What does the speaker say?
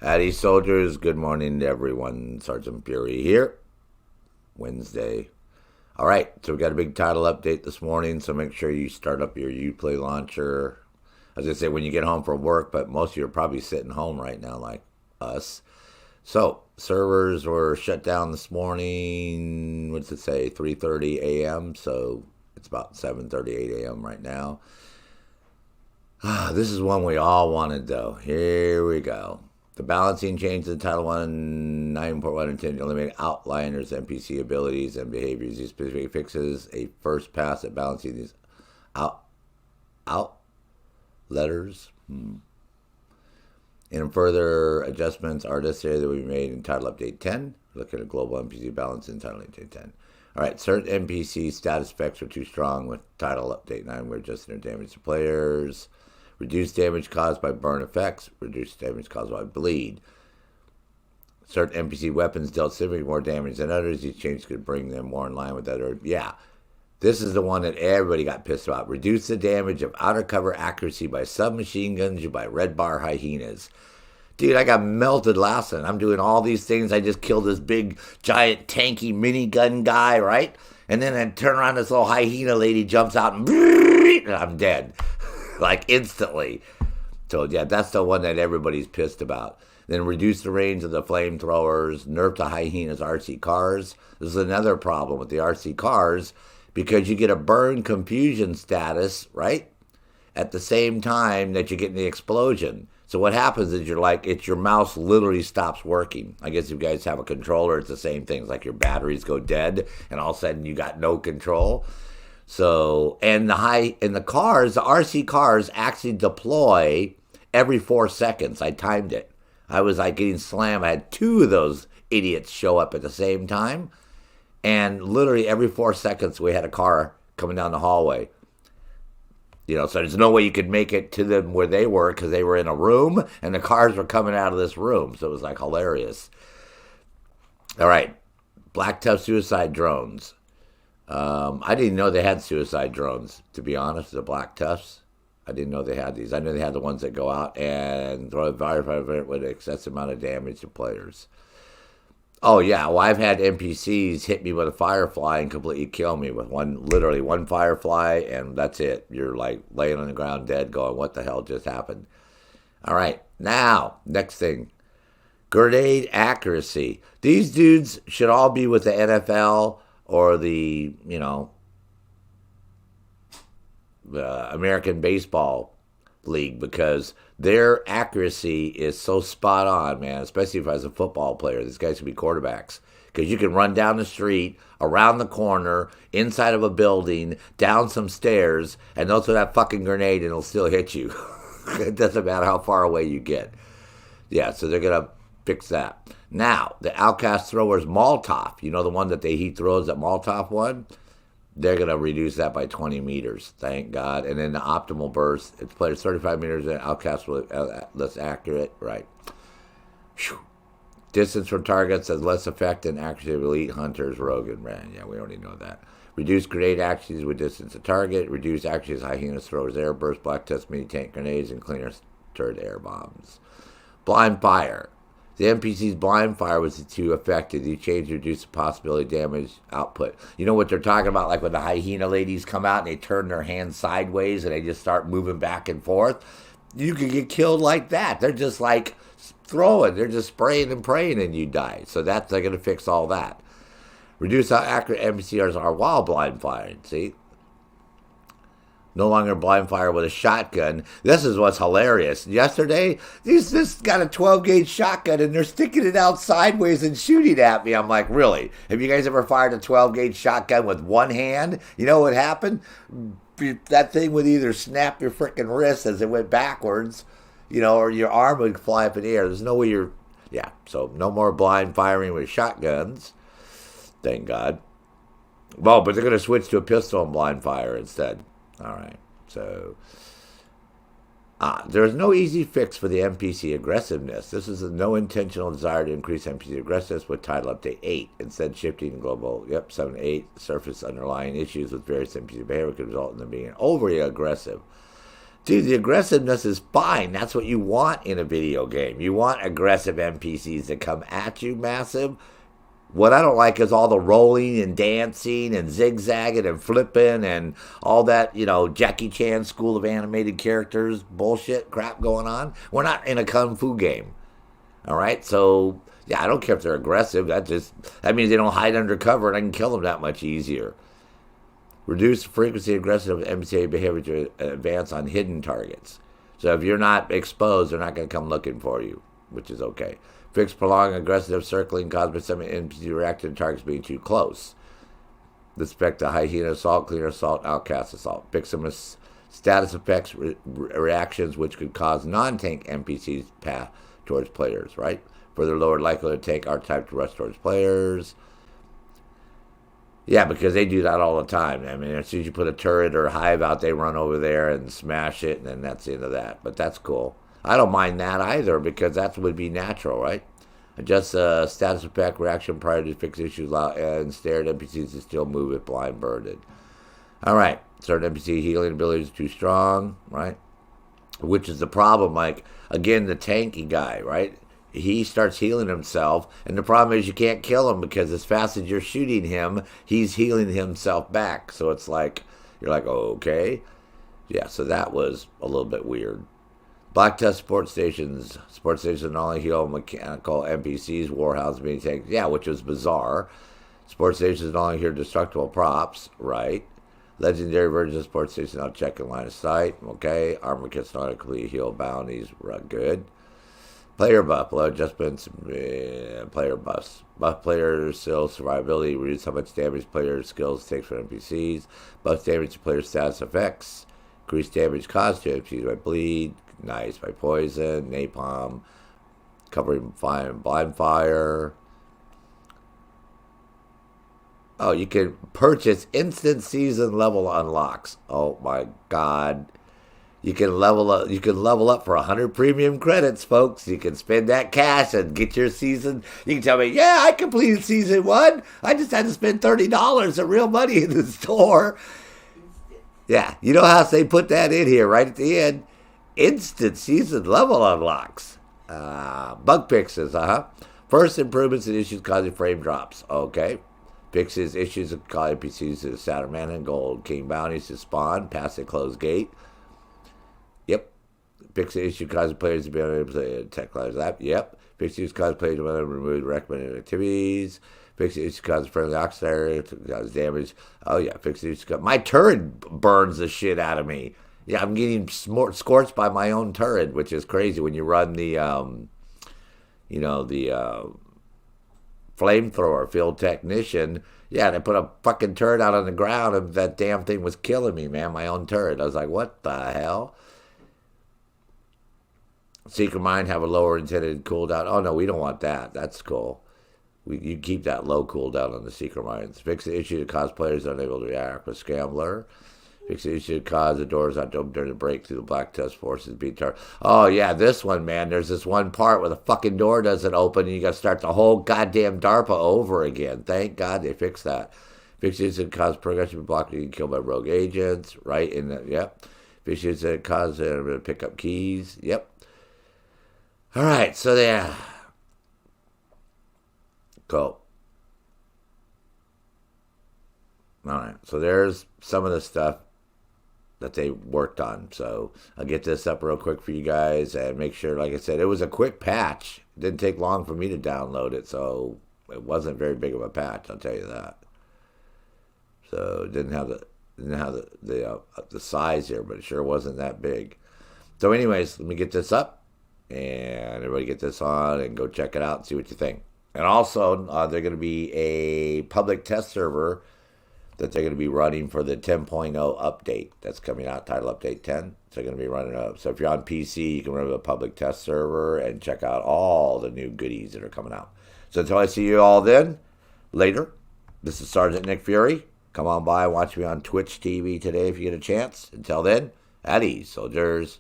Howdy, soldiers. Good morning to everyone. Sergeant Fury here. Wednesday. All right, so we got a big title update this morning, so make sure you start up your Uplay launcher. As I say, when you get home from work, but most of you are probably sitting home right now like us. So, servers were shut down this morning, what's it say, 3:30 a.m., so it's about 7:38 a.m. right now. This is one we all wanted, though. Here we go. The balancing change to Title 1, 9.1 intended to eliminate outliers, NPC abilities, and behaviors. These specific fixes a first pass at balancing these out letters. And further adjustments are necessary that we made in Title Update 10. Looking at global NPC balance in Title Update 10. All right, certain NPC status effects are too strong with Title Update 9. We're adjusting their damage to players. Reduce damage caused by burn effects. Reduce damage caused by bleed. Certain NPC weapons dealt significantly more damage than others. These changes could bring them more in line with other. Yeah, this is the one that everybody got pissed about. Reduce the damage of outer cover accuracy by submachine guns by red bar hyenas. Dude, I got melted last night. I'm doing all these things. I just killed this big, giant, tanky minigun guy, right? And then I turn around, this little hyena lady jumps out and I'm dead. Like instantly. So yeah, that's the one that everybody's pissed about. Then reduce the range of the flamethrowers, nerf the Hyenas RC Cars. This is another problem with the RC Cars because you get a burn confusion status, right? At the same time that you're getting the explosion. So what happens is your mouse literally stops working. I guess if you guys have a controller, it's the same thing. It's like your batteries go dead and all of a sudden you got no control. So, and the RC cars actually deploy every 4 seconds. I timed it. I was like getting slammed. I had two of those idiots show up at the same time. And literally every 4 seconds we had a car coming down the hallway. So there's no way you could make it to them where they were because they were in a room and the cars were coming out of this room. So it was like hilarious. All right. Black Tusk Suicide Drones. I didn't know they had suicide drones, to be honest, the Black Tusks. I didn't know they had these. I knew they had the ones that go out and throw a firefighter with an excessive amount of damage to players. Oh, yeah. Well, I've had NPCs hit me with a firefly and completely kill me with literally one firefly, and that's it. You're like laying on the ground dead going, what the hell just happened? All right. Now, next thing. Grenade accuracy. These dudes should all be with the NFL or the American Baseball League because their accuracy is so spot on, man, especially if I was a football player. These guys could be quarterbacks because you can run down the street, around the corner, inside of a building, down some stairs, and they'll throw that fucking grenade and it'll still hit you. It doesn't matter how far away you get. Yeah, so they're going to fix that. Now, the Outcast Thrower's Molotov, the one that he throws, that Molotov one, they're going to reduce that by 20 meters, thank God. And then the optimal burst, it's players 35 meters, and Outcast less accurate, right. Whew. Distance from targets has less effect than accuracy of elite hunters, Rogan ran. Yeah, we already know that. Reduce grenade accuracy with distance to target. Reduce accuracy as Hyena throwers air burst, Black Tusk mini tank grenades, and cleaner stirred air bombs. Blind fire. The NPC's blind fire was too effective. These changes reduce the possibility of damage output. You know what they're talking about? Like when the hyena ladies come out and they turn their hands sideways and they just start moving back and forth. You can get killed like that. They're just like throwing. They're just spraying and praying and you die. So they're going to fix all that. Reduce how accurate NPCs are while blind firing. See? No longer blind fire with a shotgun. This is what's hilarious. Yesterday, this got a 12-gauge shotgun, and they're sticking it out sideways and shooting at me. I'm like, really? Have you guys ever fired a 12-gauge shotgun with one hand? You know what happened? That thing would either snap your freaking wrist as it went backwards, or your arm would fly up in the air. There's no way you're... Yeah, so no more blind firing with shotguns. Thank God. Well, but they're going to switch to a pistol and blind fire instead. All right, so there's no easy fix for the NPC aggressiveness. This is no intentional desire to increase NPC aggressiveness with Title Update 8. Instead, shifting global, 7 to 8, surface underlying issues with various NPC behavior could result in them being overly aggressive. Dude, the aggressiveness is fine. That's what you want in a video game. You want aggressive NPCs that come at you massive. What I don't like is all the rolling and dancing and zigzagging and flipping and all that, Jackie Chan School of Animated Characters bullshit crap going on. We're not in a kung fu game. All right? So, yeah, I don't care if they're aggressive. That means they don't hide under cover and I can kill them that much easier. Reduce the frequency of aggressive NPC behavior to advance on hidden targets. So if you're not exposed, they're not going to come looking for you, which is okay. Fix prolonged aggressive circling caused by some NPC reacting to targets being too close. Respect the Hyena Assault, Cleaner Assault, Outcast Assault. Fix some status effects reactions which could cause non-tank NPCs path towards players, right? Further lowered likelihood to take archetype to rush towards players. Yeah, because they do that all the time. I mean, as soon as you put a turret or a hive out, they run over there and smash it, and then that's the end of that. But that's cool. I don't mind that either, because that would be natural, right? Adjust status effect reaction prior to fix issues and stare at NPCs to still move if blind birded. All right. Certain NPC healing abilities are too strong, right? Which is the problem. Like, again, the tanky guy, right? He starts healing himself, and the problem is you can't kill him because as fast as you're shooting him, he's healing himself back. So it's like, you're like, oh, okay. Yeah, so that was a little bit weird. Black Tusk Sports Stations only heal mechanical NPCs, warhounds being taken. Yeah, which was bizarre. Sports Stations only heal destructible props, right? Legendary versions of Sports Stations not check in line of sight, okay. Armor kits not completely heal bounties, good. Player buff, below adjustments, player buffs. Buff players' skill survivability, reduce how much damage player skills takes from NPCs. Buff damage to player status effects. Increase damage caused to NPCs by bleed. Nice, by poison, napalm, covering fire and blind fire. Oh, you can purchase instant season level unlocks. Oh my God. You can level up. You can level up for 100 premium credits, folks. You can spend that cash and get your season. You can tell me, yeah, I completed season 1. I just had to spend $30 of real money in the store. Yeah, you know how they put that in here right at the end. Instant season level unlocks. Bug fixes, First, improvements and issues causing frame drops. Okay. Fixes issues of calling NPCs to Saturn Mana and Gold King bounties to spawn past the closed gate. Yep. Fix the issue causing players to be unable to play tech lives app. Yep. Fix the issue causing players to be unable to remove recommended activities. Fix the issue causing friendly auxiliary to cause damage. Oh yeah. Fix the issue. My turret burns the shit out of me. Yeah, I'm getting scorched by my own turret, which is crazy when you run the, flamethrower, field technician. Yeah, they put a fucking turret out on the ground, and that damn thing was killing me, man, my own turret. I was like, what the hell? Secret Mind have a lower intended cooldown. Oh, no, we don't want that. That's cool. You keep that low cooldown on the Secret Minds. Fix the issue that cause players unable to react with Scambler. Fix the issue that cause the doors not to open during the break through the Black Tusk forces being turned. Oh, yeah, this one, man. There's this one part where the fucking door doesn't open and you got to start the whole goddamn DARPA over again. Thank God they fixed that. Fix the issue that cause progression block being killed by rogue agents. Right? Yep. Fix the issue that cause them to pick up keys. Yep. All right, so there. Cool. All right, so there's some of the stuff that they worked on. So I'll get this up real quick for you guys and make sure, like I said, it was a quick patch. It didn't take long for me to download it, so it wasn't very big of a patch, I'll tell you that. So it didn't have the size here, but it sure wasn't that big. So anyways, let me get this up and everybody get this on and go check it out and see what you think. And also, they're going to be a public test server that they're going to be running for the 10.0 update that's coming out, title update 10. So they're going to be running up. So if you're on PC, you can run a public test server and check out all the new goodies that are coming out. So until I see you all then, later, this is Sergeant Nick Fury. Come on by and watch me on Twitch TV today if you get a chance. Until then, at ease, soldiers.